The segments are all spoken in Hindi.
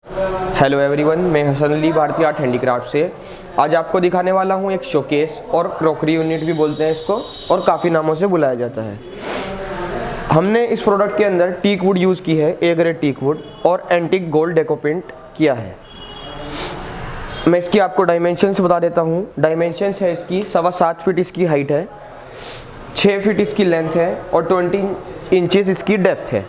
हेलो एवरीवन, मैं हसन अली भारतीय आर्ट हैंडीक्राफ्ट से आज आपको दिखाने वाला हूं एक शोकेस और क्रॉकरी यूनिट भी बोलते हैं इसको और काफ़ी नामों से बुलाया जाता है। हमने इस प्रोडक्ट के अंदर टीक वुड यूज़ की है, ए ग्रेड टीक वुड और एंटीक गोल्ड डेको पेंट किया है। मैं इसकी आपको डायमेंशंस बता देता हूँ। डायमेंशंस है इसकी 7.25 फीट इसकी हाइट है, 6 फीट इसकी लेंथ है और 20 इंचेस इसकी डेप्थ है।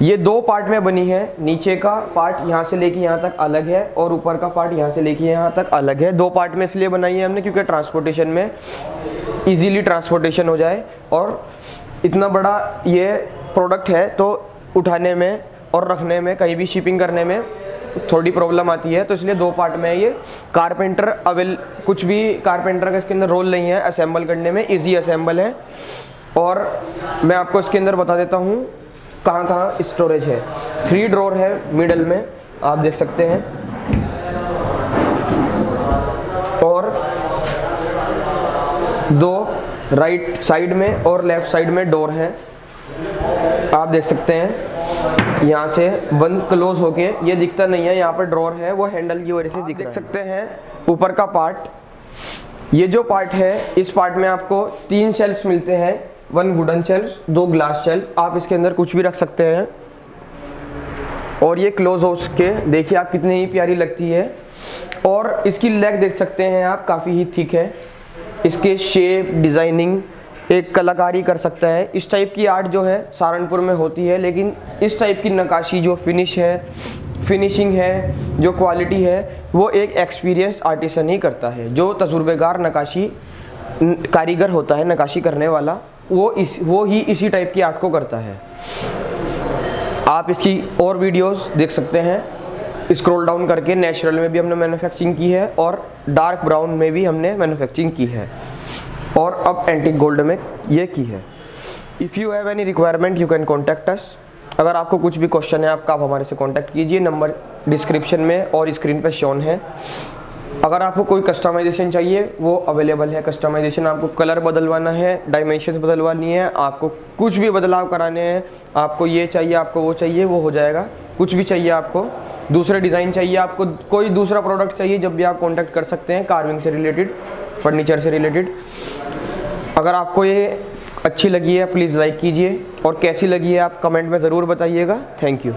ये दो पार्ट में बनी है। नीचे का पार्ट यहाँ से लेके यहाँ तक अलग है और ऊपर का पार्ट यहाँ से लेके यहाँ तक अलग है। दो पार्ट में इसलिए बनाई है हमने क्योंकि ट्रांसपोर्टेशन में इजीली ट्रांसपोर्टेशन हो जाए, और इतना बड़ा ये प्रोडक्ट है तो उठाने में और रखने में, कहीं भी शिपिंग करने में थोड़ी प्रॉब्लम आती है, तो इसलिए दो पार्ट में ये कारपेंटर कुछ भी कारपेंटर का इसके अंदर रोल नहीं है। असेंबल करने में ईजी असेंबल है। और मैं आपको इसके अंदर बता देता हूँ कहाँ कहाँ स्टोरेज है। 3 ड्रॉर है मिडल में, आप देख सकते हैं, और 2 राइट साइड में और लेफ्ट साइड में डोर है, आप देख सकते हैं। यहाँ से बंद क्लोज होके ये दिखता नहीं है, यहाँ पर ड्रॉर है, वो हैंडल की वजह से देख सकते हैं। ऊपर का पार्ट, ये जो पार्ट है, इस पार्ट में आपको 3 शेल्फ्स मिलते हैं, 1 वुडन शेल्फ, 2 ग्लास शेल्फ। आप इसके अंदर कुछ भी रख सकते हैं और ये क्लोज हो के देखिए आप कितनी ही प्यारी लगती है। और इसकी लेग देख सकते हैं आप, काफ़ी ही थिक है। इसके शेप, डिज़ाइनिंग एक कलाकारी कर सकता है। इस टाइप की आर्ट जो है सहारनपुर में होती है, लेकिन इस टाइप की नक्काशी जो फिनिशिंग है, जो क्वालिटी है, वो एक एक्सपीरियंस्ड आर्टिसन ही करता है। जो तजुर्बेकार नक्काशी कारीगर होता है, नक्काशी करने वाला, वो ही इसी टाइप की आर्ट को करता है। आप इसकी और वीडियोस देख सकते हैं स्क्रॉल डाउन करके। नेचुरल में भी हमने मैन्युफैक्चरिंग की है और डार्क ब्राउन में भी हमने मैन्युफैक्चरिंग की है, और अब एंटीक गोल्ड में ये की है। If you have any requirement you can contact us. अगर आपको कुछ भी क्वेश्चन है आप हमारे से कॉन्टैक्ट कीजिए। नंबर डिस्क्रिप्शन में और स्क्रीन पर शोन है। अगर आपको कोई कस्टमाइजेशन चाहिए वो अवेलेबल है। कस्टमाइजेशन, आपको कलर बदलवाना है, डायमेंशन बदलवानी है, आपको कुछ भी बदलाव कराने हैं, आपको ये चाहिए, आपको वो चाहिए, वो हो जाएगा। कुछ भी चाहिए, आपको दूसरे डिज़ाइन चाहिए, आपको कोई दूसरा प्रोडक्ट चाहिए, जब भी आप कॉन्टैक्ट कर सकते हैं। कार्विंग से रिलेटेड, फर्नीचर से रिलेटेड। अगर आपको ये अच्छी लगी है प्लीज़ लाइक कीजिए, और कैसी लगी है आप कमेंट में ज़रूर बताइएगा। Thank you.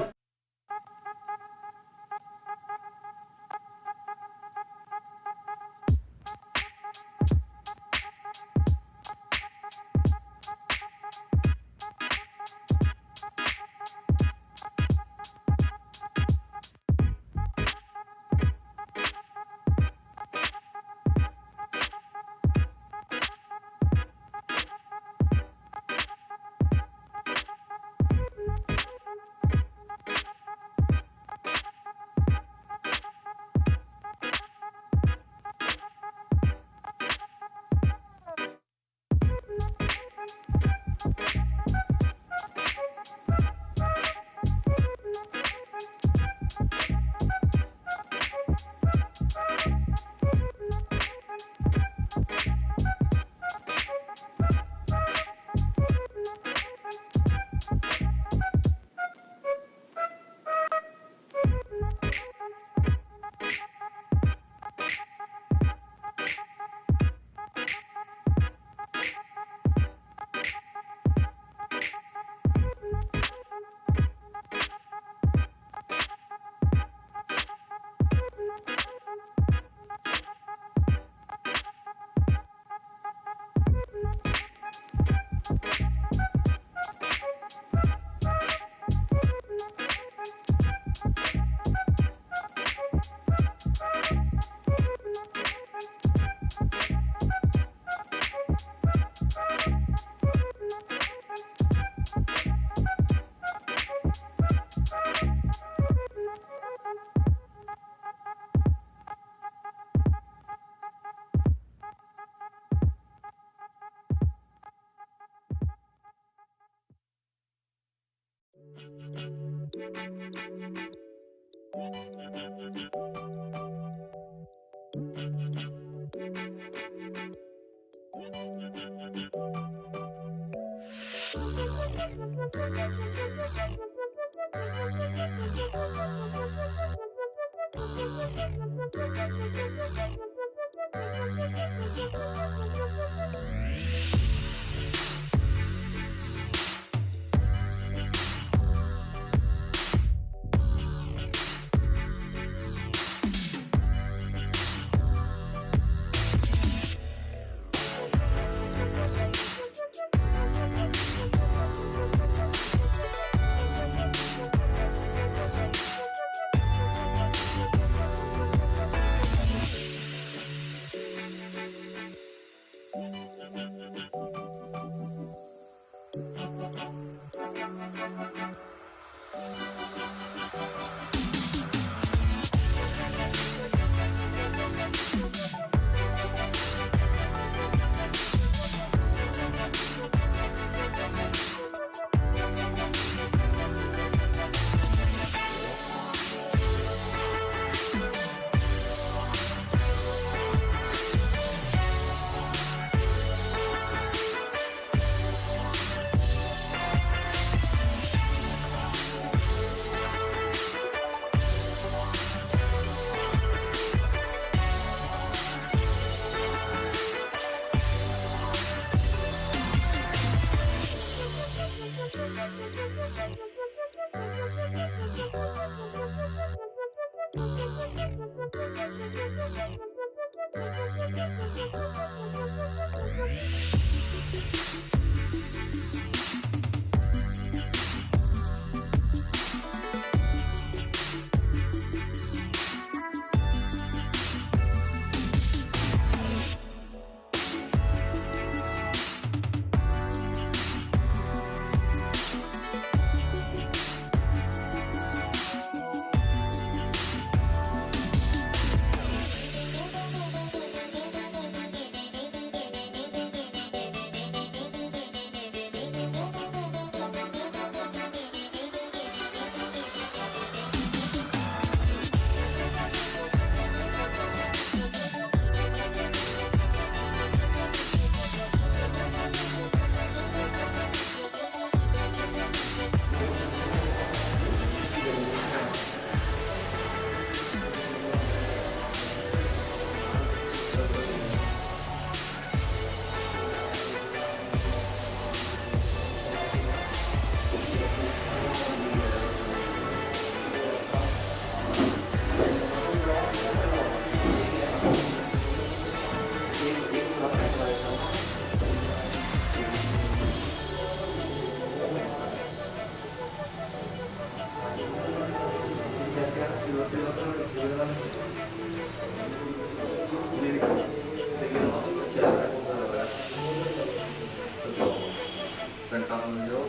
फ्रंट का जो